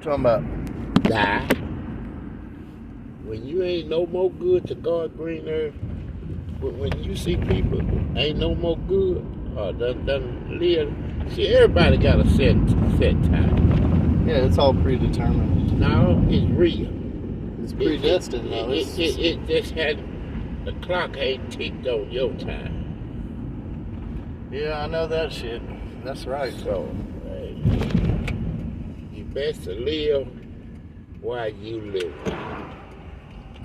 talking about? Die. When you ain't no more good to God green earth, when you see people ain't no more good or done live, see everybody got a set time. Yeah, it's all predetermined. No, it's real. It's predestined, though. It just had the clock ain't ticked on your time. Yeah, I know that shit. That's right. So you best to live while you live.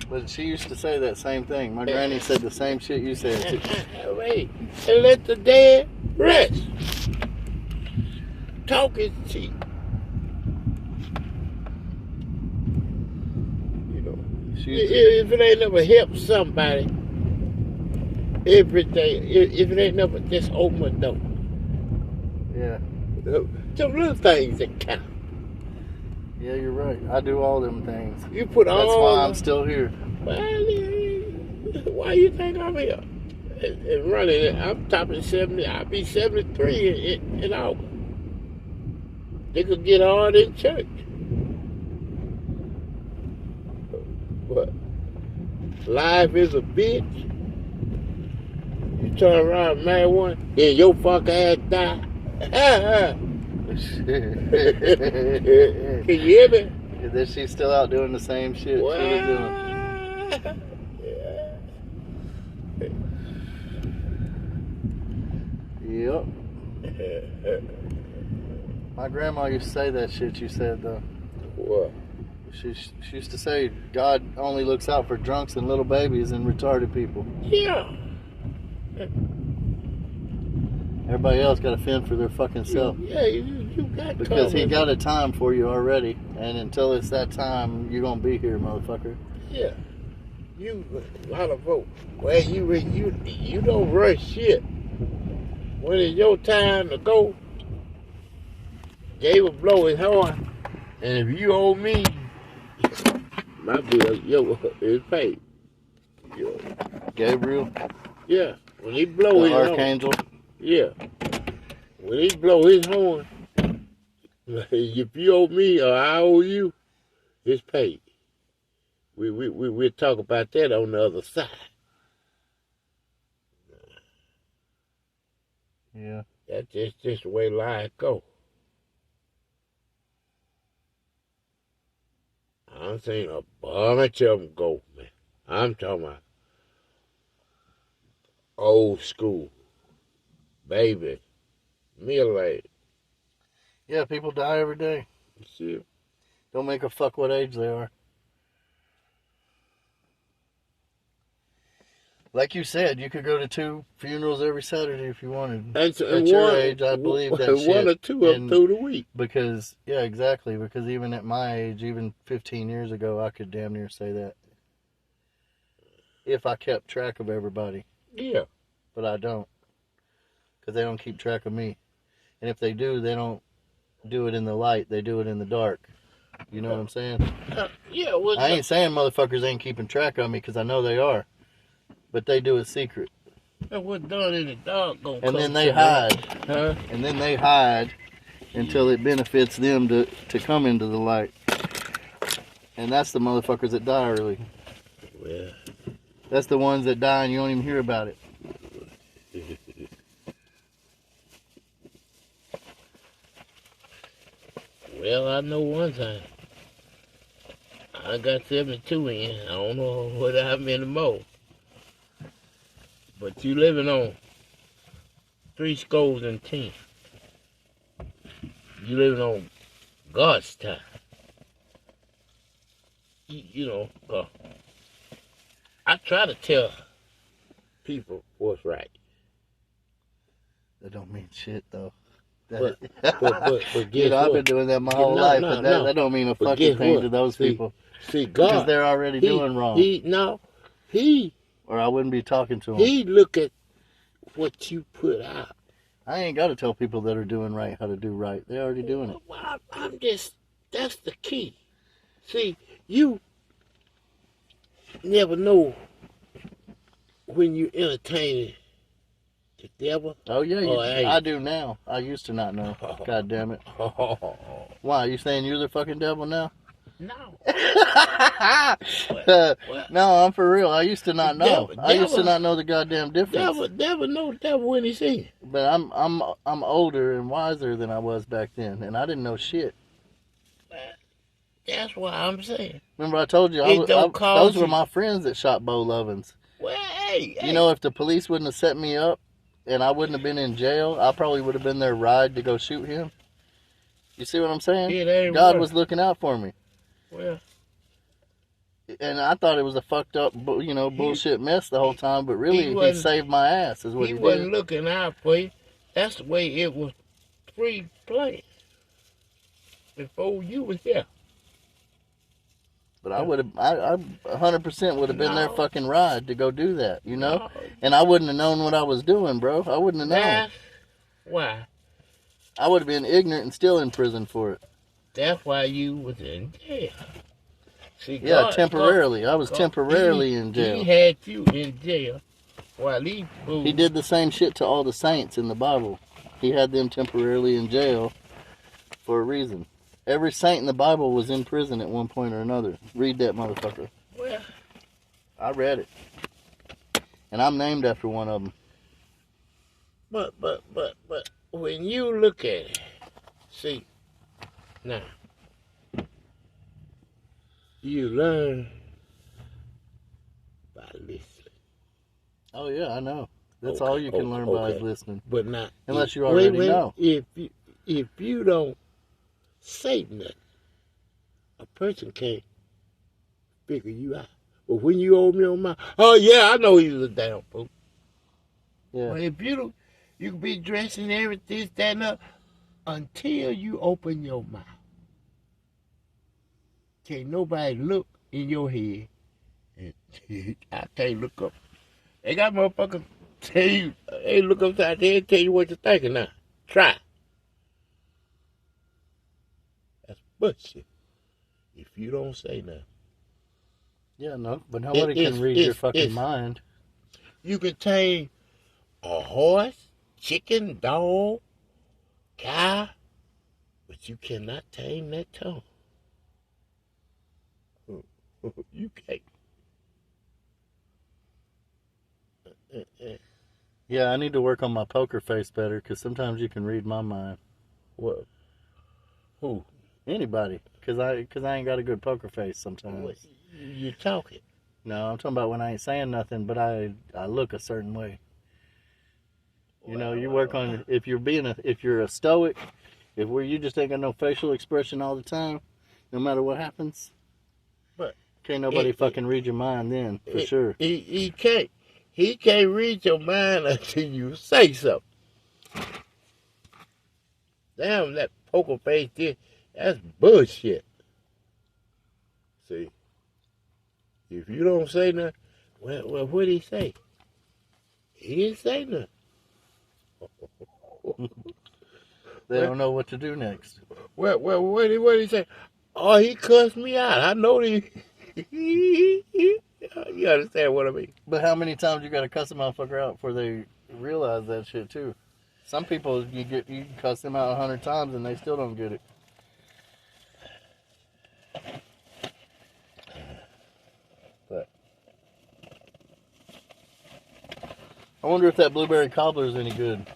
But she used to say that same thing. My granny said the same shit you said. Wait, and let the dead rest. Talk is cheap. You know, if it ain't never helped somebody, everything, if it ain't never just open a door. Yeah. Some little things that count. Yeah, you're right. I do all them things. You put all. That's why I'm still here. Well, why you think I'm here? And running it, I'm topping 70. I'll be 73 in August. They could get hard in church. But life is a bitch. You turn around and marry one, then your fuck ass die. Can you hear me? That she's still out doing the same shit she was doing. Yep. My grandma used to say that shit you said, though. What? She used to say God only looks out for drunks and little babies and retarded people. Yeah. Everybody else got to fend for their fucking self. Yeah, you got to. Because he got a time for you already, and until it's that time, you're gonna be here, motherfucker. Yeah. You a lot of vote. Well, you don't rush shit. When it's your time to go, Gabe will blow his horn, and if you owe me, my bill, is paid. Yo. Gabriel. Yeah. When he blow the his archangel. Horn, yeah. When he blow his horn, if you owe me or I owe you, it's paid. We'll talk about that on the other side. Yeah. That's just the way life go. I'm saying a bunch of them go, man. I'm talking about old school, baby, middle age. Yeah, people die every day. See? Don't make a fuck what age they are. Like you said, you could go to 2 funerals every Saturday if you wanted. And at your age, I believe that shit. 1 or 2 of them through the week. Because, yeah, exactly. Because even at my age, even 15 years ago, I could damn near say that. If I kept track of everybody. Yeah. But I don't. Because they don't keep track of me. And if they do, they don't do it in the light. They do it in the dark. You know what I'm saying? Yeah. Well, I ain't saying motherfuckers ain't keeping track of me, because I know they are. But they do it secret. And what's done in the dark gonna and come then they hide. Huh? And then they hide until it benefits them to come into the light. And that's the motherfuckers that die early. Well. That's the ones that die and you don't even hear about it. Well, I know one thing. I got 72 in. I don't know what how many more. But you living on 70. You living on God's time. You know, I try to tell people what's right. That don't mean shit, though. But you know, I've been doing that my whole life, but that don't mean a fucking thing to those people. See, God, because they're already doing wrong. Or I wouldn't be talking to them. He look at what you put out. I ain't got to tell people that are doing right how to do right. They're already doing it. Well, that's the key. See, you never know when you're entertaining The devil? Oh yeah, Oh, hey. I do now. I used to not know. God damn it. Why? You saying you're the fucking devil now? No. No, I'm for real. I used to not know. I used to devil- not know the goddamn difference. Devil know the devil when he see him. But I'm older and wiser than I was back then, and I didn't know shit. That's what I'm saying. Remember I told you those were my friends that shot Bo Lovins. Well, hey. You know, if the police wouldn't have set me up and I wouldn't have been in jail, I probably would have been their ride to go shoot him. You see what I'm saying? Yeah, God was looking out for me. Well, and I thought it was a fucked up, bullshit mess the whole time, but really he saved my ass is what he did. He wasn't looking out for you. That's the way it was pre-planned before you was here. But I would have, I 100% would have been their fucking ride to go do that, you know? No. And I wouldn't have known what I was doing, bro. I wouldn't have known. That's why. I would have been ignorant and still in prison for it. That's why you was in jail. See, yeah, temporarily. I was temporarily in jail. He had you in jail while he moved. He did the same shit to all the saints in the Bible. He had them temporarily in jail for a reason. Every saint in the Bible was in prison at one point or another. Read that motherfucker. Well, I read it. And I'm named after one of them. But when you look at it, see, now, you learn by listening. Oh yeah, I know. That's all you can learn by is listening. But not unless you already know. If you don't say nothing, a person can't figure you out. But when you open your mouth, oh yeah, I know he's a damn fool. Yeah. But if you don't, you can be dressing everything, that, and up, until you open your mouth. Can't nobody look in your head. And I can't look up. They got motherfuckers tell you, hey, look upside there and tell you what you're thinking now. Try. That's bullshit. If you don't say nothing. Yeah, no, but nobody can read your fucking mind. You can tame a horse, chicken, dog, cow, but you cannot tame that tongue. You can't. Yeah, I need to work on my poker face better because sometimes you can read my mind. What? Who? Anybody, because I ain't got a good poker face sometimes. What? You talking? No, I'm talking about when I ain't saying nothing, but I look a certain way. You know, you work on if you're a stoic, you just ain't got no facial expression all the time, no matter what happens. But can't nobody fucking read your mind then, for sure. He can't. He can't read your mind until you say something. Damn, that poker face did. That's bullshit. See, if you don't say nothing, well, what did he say? He didn't say nothing. They don't know what to do next. Well, what did he say? Oh, he cussed me out. I know he. You understand what I mean? But how many times you got to cuss a motherfucker out before they realize that shit too? Some people you can cuss them out 100 times and they still don't get it. But I wonder if that blueberry cobbler is any good.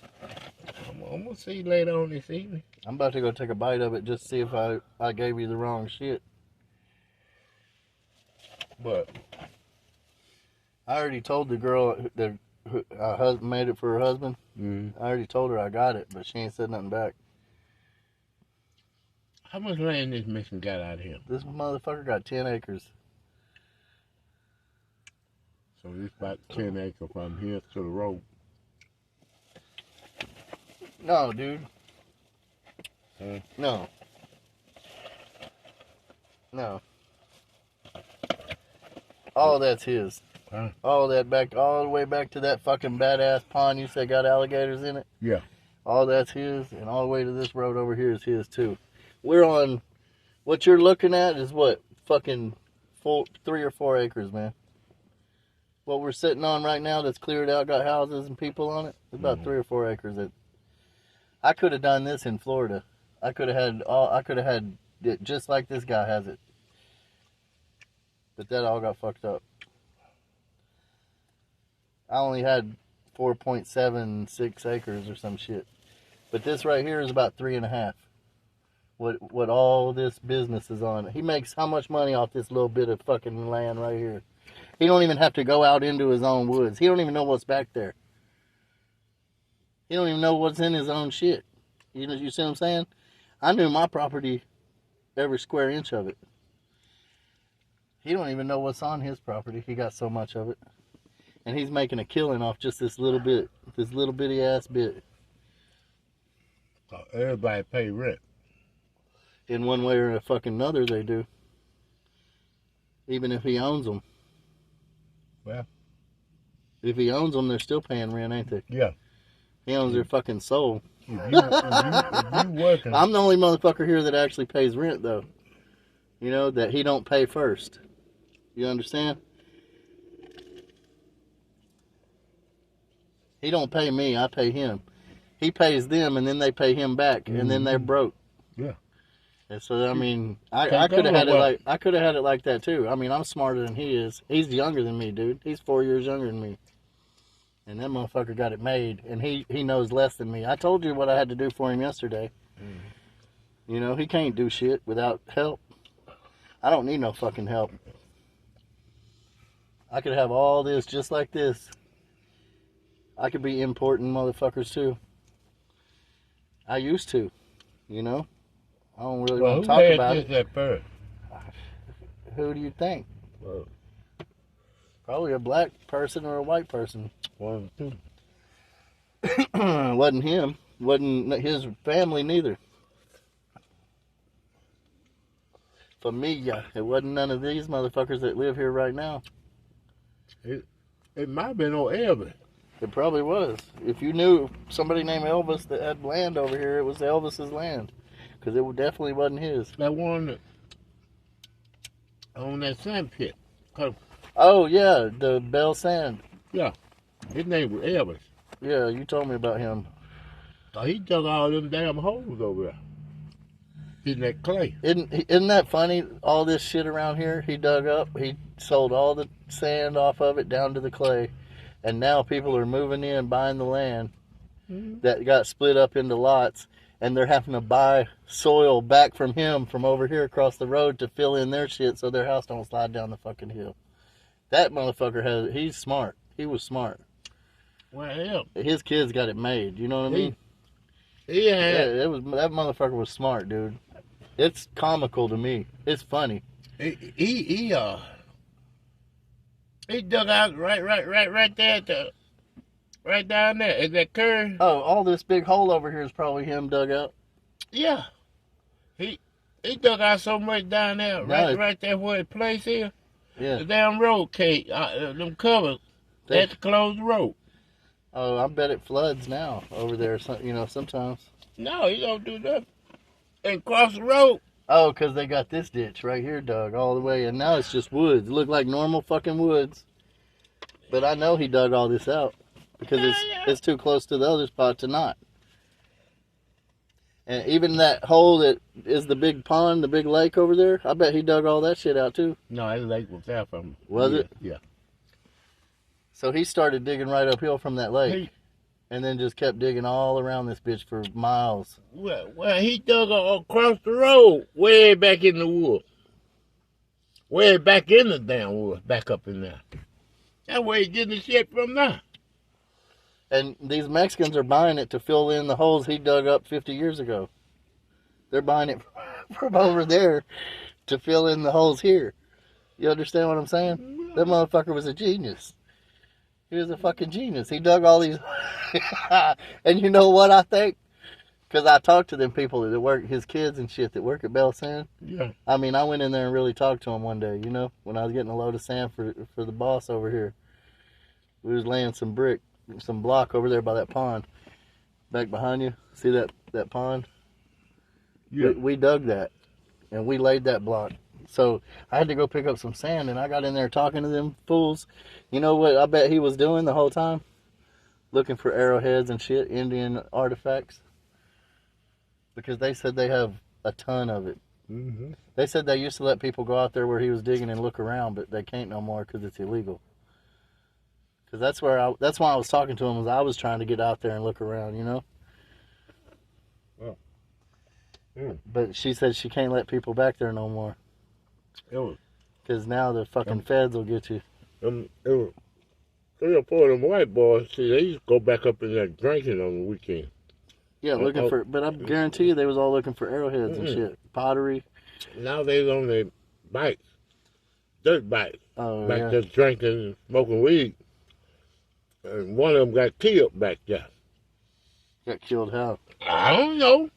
I'm gonna see later on this evening. I'm about to go take a bite of it just to see if I gave you the wrong shit. But I already told the girl that her made it for her husband. Mm-hmm. I already told her I got it, but she ain't said nothing back. How much land this mission got out of him? This motherfucker got 10 acres. So it's about 10 acres from here to the road. No, dude. Huh? No. No. All that's his. Huh? All the way back to that fucking badass pond you said got alligators in it. Yeah. All that's his, and all the way to this road over here is his too. We're on, what you're looking at is what? Fucking 3 or 4 acres, man. what we're sitting on right now that's cleared out, got houses and people on it, it's about 3 or 4 acres. I could have done this in Florida. I could have had it just like this guy has it. But that all got fucked up. I only had 4.76 acres or some shit. But this right here is about 3.5. What all this business is on. He makes how much money off this little bit of fucking land right here? He don't even have to go out into his own woods. He don't even know what's back there. He don't even know what's in his own shit. You see what I'm saying? I knew my property, every square inch of it. He don't even know what's on his property. He got so much of it. And he's making a killing off just this little bit. This little bitty ass bit. Everybody pay rent. In one way or a fucking another, they do. Even if he owns them. Well. If he owns them, they're still paying rent, ain't they? Yeah. He owns their fucking soul. If you working. I'm the only motherfucker here that actually pays rent, though. You know, that he don't pay first. You understand? He don't pay me, I pay him. He pays them, and then they pay him back, and then they're broke. Yeah. And so I mean, I could have had it like that too. I mean, I'm smarter than he is. He's younger than me, dude. He's 4 years younger than me. And that motherfucker got it made, and he knows less than me. I told you what I had to do for him yesterday. Mm-hmm. You know, he can't do shit without help. I don't need no fucking help. I could have all this just like this. I could be importing motherfuckers too. I used to, you know. I don't really want to talk about it. At first? Who do you think? Well, probably a black person or a white person. One, two. Wasn't him. Wasn't his family neither. Familia. It wasn't none of these motherfuckers that live here right now. It might have been on Elvis. It probably was. If you knew somebody named Elvis that had land over here, it was Elvis's land. Because it definitely wasn't his. That one that on that sand pit. Oh, yeah. The Bell Sand. Yeah. His name was Elvis. Yeah, you told me about him. So he dug all them damn holes over there. In that clay. Isn't that funny? All this shit around here, he dug up. He sold all the sand off of it down to the clay. And now people are moving in, buying the land that got split up into lots. And they're having to buy soil back from him from over here across the road to fill in their shit so their house don't slide down the fucking hill. That motherfucker he's smart. He was smart. Well, his kids got it made. You know what I mean? Yeah. That motherfucker was smart, dude. It's comical to me. It's funny. He dug out right there right down there. Is that curve? Oh, all this big hole over here is probably him dug out. Yeah. He dug out so much down there, right there where his place is. Yeah. The damn road cake, them covers. They had to close the road. Oh, I bet it floods now over there. You know, sometimes. No, you don't do that. And cross the road. Oh, because they got this ditch right here dug all the way, and now it's just woods. It looked like normal fucking woods. But I know he dug all this out because it's too close to the other spot to not. And even that hole that is the big pond, the big lake over there, I bet he dug all that shit out too. No, that lake was there from. Was it? Yeah. So he started digging right uphill from that lake. And then just kept digging all around this bitch for miles. Well, he dug across the road, way back in the woods. Way back in the damn woods, back up in there. That's where he's getting the shit from now. And these Mexicans are buying it to fill in the holes he dug up 50 years ago. They're buying it from over there to fill in the holes here. You understand what I'm saying? That motherfucker was a genius. He was a fucking genius. He dug all these... And you know what I think? Because I talked to them people that work, his kids and shit that work at Bell Sand. Yeah. I mean, I went in there and really talked to him one day, you know, when I was getting a load of sand for the boss over here. We was laying some block over there by that pond. Back behind you. See that pond? Yeah. We dug that. And we laid that block So I had to go pick up some sand, and I got in there talking to them fools. You know what I bet he was doing the whole time? Looking for arrowheads and shit, Indian artifacts. Because they said they have a ton of it. Mm-hmm. They said they used to let people go out there where he was digging and look around, but they can't no more because it's illegal. Because that's why I was talking to him, was I was trying to get out there and look around, you know? Oh. Mm. But she said she can't let people back there no more. It Because now the fucking feds will get you. was 3 or 4 of them white boys, see, they used to go back up in there drinking on the weekend. Yeah, looking for, but I guarantee you they was all looking for arrowheads and shit. Pottery. Now they on their bikes, dirt bikes, Oh, back yeah. there drinking and smoking weed. And one of them got killed back there. Got killed how? I don't know.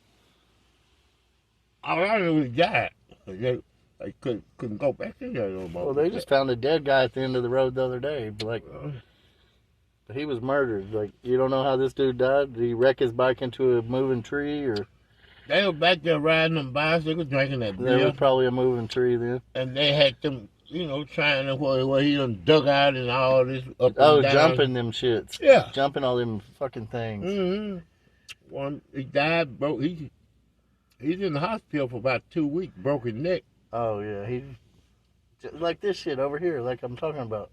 All I know is he died. They couldn't go back in there no more. Well, they just found a dead guy at the end of the road the other day. Like, he was murdered. Like, you don't know how this dude died? Did he wreck his bike into a moving tree, or? They were back there riding them bicycles, drinking that There beer. was probably a moving tree then. And they had them, trying to where he done dug out and all this up Oh, and down. jumping them shits. Yeah. Jumping all them fucking things. Mm-hmm. One, he died, broke. He's in the hospital for about 2 weeks, broken neck. Oh, yeah. Like this shit over here, like I'm talking about.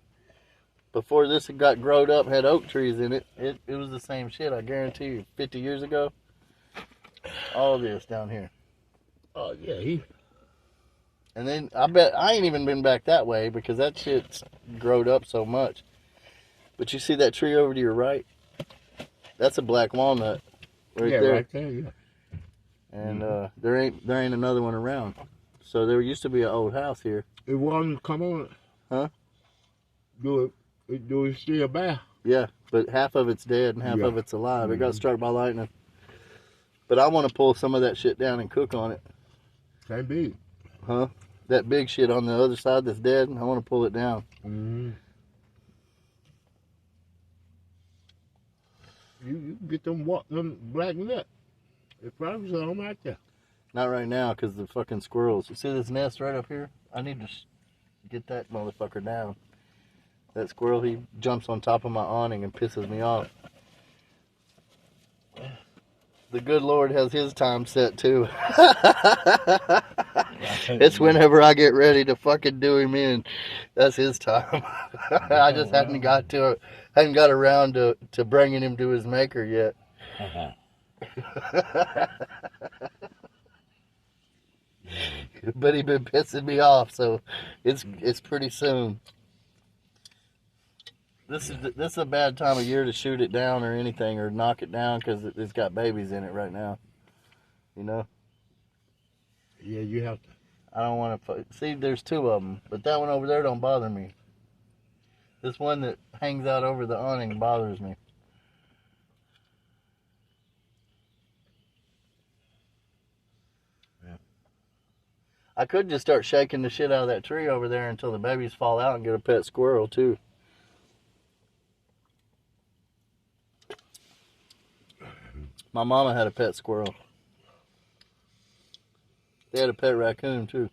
Before this had got growed up, had oak trees in it, it was the same shit, I guarantee you. 50 years ago, all this down here. Oh, yeah, And then, I bet, I ain't even been back that way because that shit's growed up so much. But you see that tree over to your right? That's a black walnut right there. right there, yeah. And there ain't another one around. So there used to be an old house here. It wasn't come on. Huh? Do it still bad? Yeah, but half of it's dead and half Yeah. of it's alive. It got struck by lightning. But I want to pull some of that shit down and cook on it. Can't be. Huh? That big shit on the other side that's dead, I want to pull it down. Mm-hmm. You get them black nuts. It's probably some out there. Not right now because the fucking squirrels. You see this nest right up here? I need to get that motherfucker down. That squirrel, he jumps on top of my awning and pisses me off. The good Lord has his time set too. It's whenever I get ready to fucking do him in. That's his time. I just hadn't got around to bringing him to his maker yet. But he been pissing me off, so it's pretty soon. This is a bad time of year to shoot it down or anything or knock it down because it's got babies in it right now. You know. Yeah, you have to. I don't want to see. There's 2 of them, but that one over there don't bother me. This one that hangs out over the awning bothers me. Yeah. I could just start shaking the shit out of that tree over there until the babies fall out and get a pet squirrel too. My mama had a pet squirrel. They had a pet raccoon too.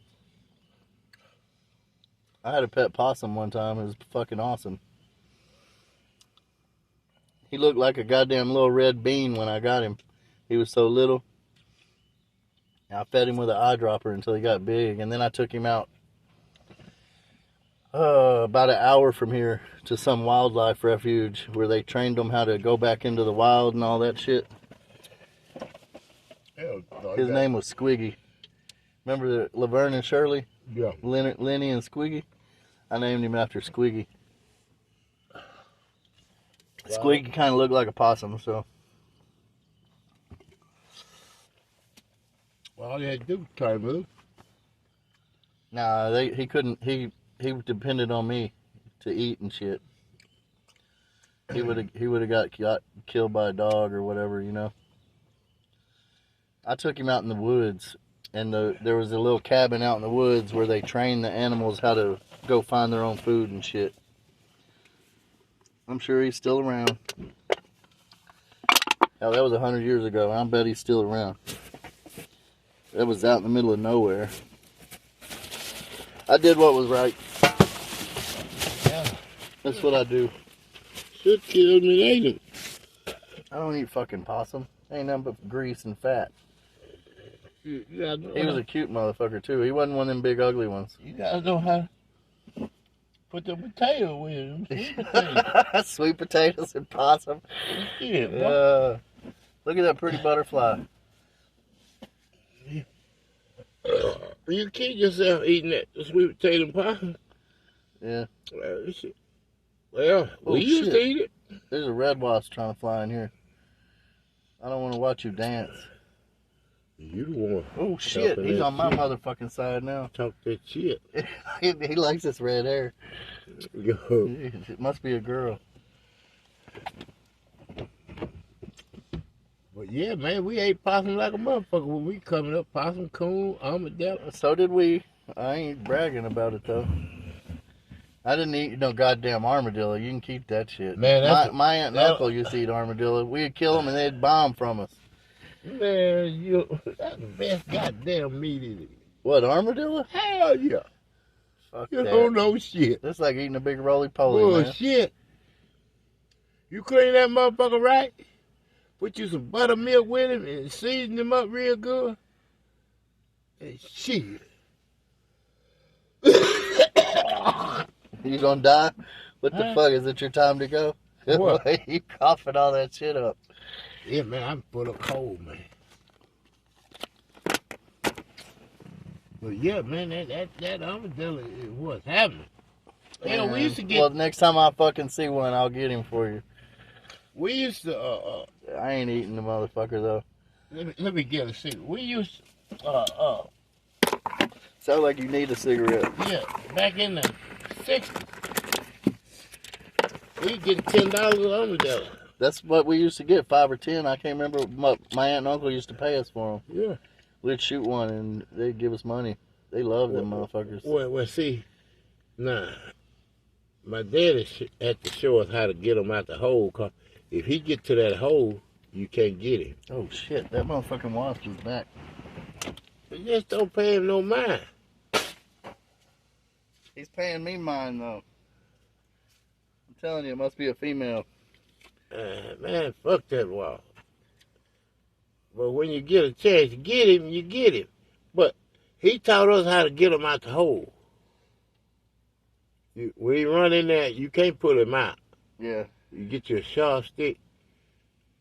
I had a pet possum one time. It was fucking awesome. He looked like a goddamn little red bean when I got him. He was so little. I fed him with an eyedropper until he got big, and then I took him out about an hour from here to some wildlife refuge where they trained them how to go back into the wild and all that shit. His name was Squiggy. Remember the Laverne and Shirley? Yeah. Lenny and Squiggy? I named him after Squiggy. Squiggy kind of looked like a possum, so. Well, all you had to do was try to move. Nah, he couldn't. He depended on me to eat and shit. He would have got killed by a dog or whatever, you know. I took him out in the woods, and there was a little cabin out in the woods where they trained the animals how to go find their own food and shit. I'm sure he's still around. Hell, that was 100 years ago. I bet he's still around. That was out in the middle of nowhere. I did what was right. Yeah. That's what I do. Should kill me later. I don't eat fucking possum. Ain't nothing but grease and fat. You gotta know He was a cute motherfucker too. He wasn't one of them big ugly ones. You gotta know how to put the potato with him. Sweet potato. Sweet potatoes and possum. Yeah, boy. Look at that pretty butterfly. You keep yourself eating that sweet potato and pie. Yeah. Well, we used to eat it. There's a red wasp trying to fly in here. I don't want to watch you dance. You the one. Oh shit, he's on my motherfucking side now. Talk that shit. he likes this red hair. Yo. It must be a girl. But yeah, man, we ate possum like a motherfucker when we coming up. Possum, coon, armadillo. So did we. I ain't bragging about it though. I didn't eat no goddamn armadillo. You can keep that shit. Man, my aunt and uncle used to eat armadillo. We'd kill them and they'd bomb from us. Man, that's the best goddamn meat in it. What, armadillo? Hell yeah. Fuck You that. don't know shit. That's like eating a big roly-poly, man. Shit. You clean that motherfucker right, put you some buttermilk with him and season him up real good. And shit. You gonna die? What the fuck? Is it your time to go? What? You coughing all that shit up. Yeah, man, I'm full of cold, man. But yeah, man, that armadillo is what's happening. Yeah, we used to get. Well, next time I fucking see one, I'll get him for you. We used to. I ain't eating the motherfucker though. Let me get a cigarette. We used. Sound like you need a cigarette. Yeah, back in the 60s, we get $10 armadillo. That's what we used to get, 5 or 10. I can't remember. My aunt and uncle used to pay us for them. Yeah. We'd shoot one and they'd give us money. They love them motherfuckers. Well, see, nah. My daddy had to show us how to get him out the hole. Cause if he get to that hole, you can't get him. Oh shit, that motherfucking wasp is back. But just don't pay him no mind. He's paying me mine though. I'm telling you, it must be a female. Man, fuck that wall. But when you get a chance to get him, you get him. But he taught us how to get him out the hole. When he run in there, you can't pull him out. Yeah. You get your sharp stick.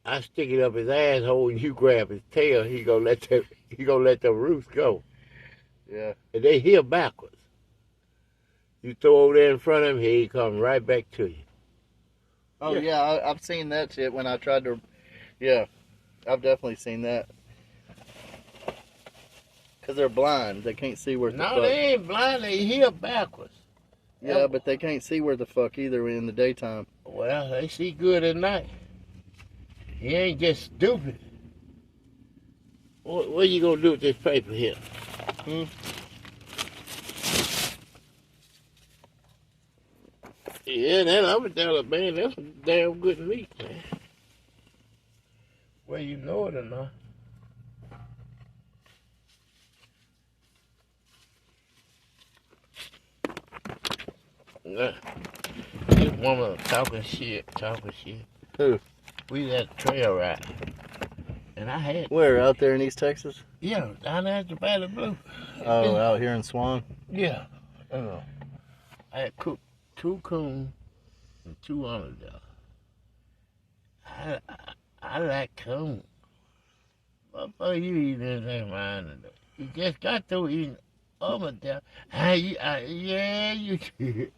I stick it up his asshole and you grab his tail. He gonna let the roots go. Yeah. And they heel backwards. You throw over there in front of him, he come right back to you. Oh yeah, I've seen that shit when I tried to. Yeah, I've definitely seen that. Cause they're blind, they can't see where the fuck. No, they ain't blind. They heel backwards. Yeah, but they can't see where the fuck either in the daytime. Well, they see good at night. He ain't just stupid. What you gonna do with this paper here? Yeah, that armadillo, man, that's some damn good meat, man. Well, you know it or not. This woman talking shit. Who? We was at the trail ride. And I had... Where? Out there in East Texas? Yeah, down there at the Valley Blue. Oh, out here in Swan? Yeah. I had cooked 2 coon and 2 armadillo. I like coon. Motherfucker, you eat anything mine today. You just got to eating armadillo. Yeah, you did.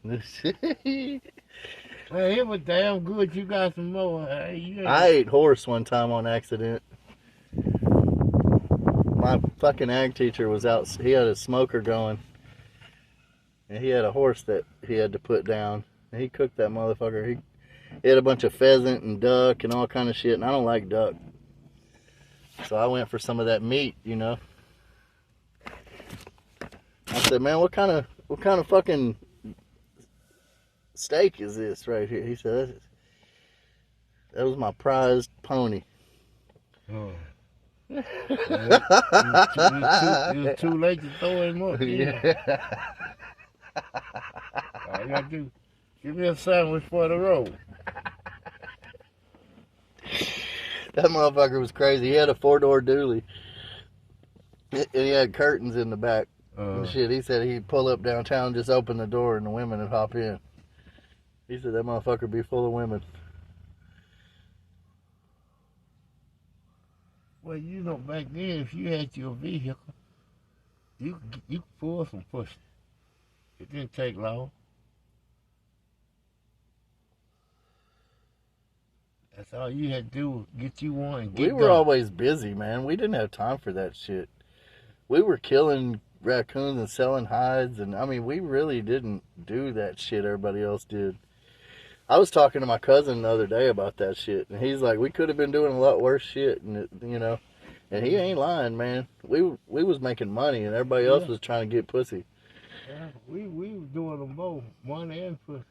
Well, it was damn good. You got some more. I ate horse one time on accident. My fucking ag teacher was out. He had a smoker going. And he had a horse that he had to put down. And he cooked that motherfucker. He had a bunch of pheasant and duck and all kind of shit. And I don't like duck. So I went for some of that meat, you know. I said, man, what kind of fucking steak is this right here? He said, that was my prized pony. Oh. It was too late to throw him up. Yeah. All you gotta do, give me a sandwich for the road. That motherfucker was crazy. He had a 4-door dually. And he had curtains in the back. And shit, he said he'd pull up downtown, just open the door, and the women would hop in. He said that motherfucker would be full of women. Well, you know, back then, if you had your vehicle, you could pull some pussy. It didn't take long. That's all you had to do was get you one and get We were going. always busy, man. We didn't have time for that shit. We were killing raccoons and selling hides, and I mean, we really didn't do that shit everybody else did. I was talking to my cousin the other day about that shit, and he's like, we could have been doing a lot worse shit, and and he ain't lying, man. We was making money, and everybody else was trying to get pussy. Yeah, we was doing them both, one and pussy.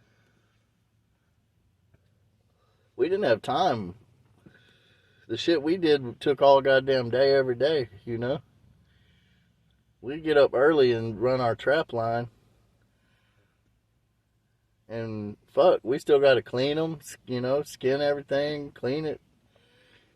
We didn't have time. The shit we did took all goddamn day every day, you know? We'd get up early and run our trap line. And fuck, we still got to clean them, skin everything, clean it.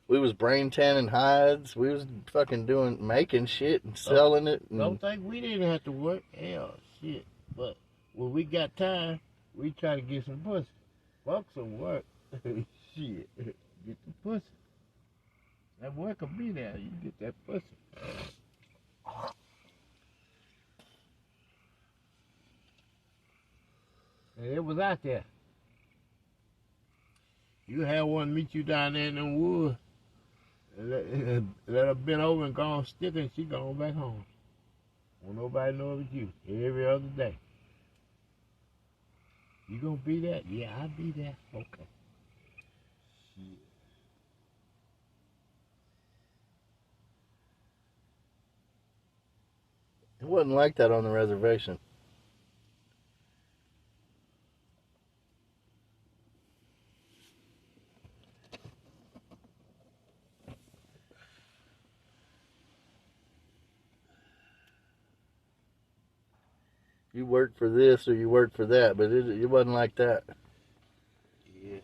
We was brain tanning hides. We was fucking making shit and selling it. And Don't think we didn't have to work. Hell, shit. But when we got time, we try to get some pussy. Fuck some work. Shit. Get the pussy. That work will be there. You get that pussy. And it was out there. You had one meet you down there in the woods. Let her bend over and go on stick and she gone back home. Won't nobody know it was you. Every other day. You gonna be there? Yeah, I'll be there. Okay. Shit. it wasn't like that on the reservation. You worked for this or you worked for that, but it wasn't like that. Yeah.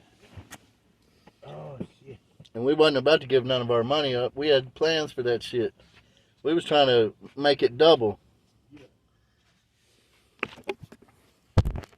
Oh, shit. And we wasn't about to give none of our money up. We had plans for that shit. We was trying to make it double.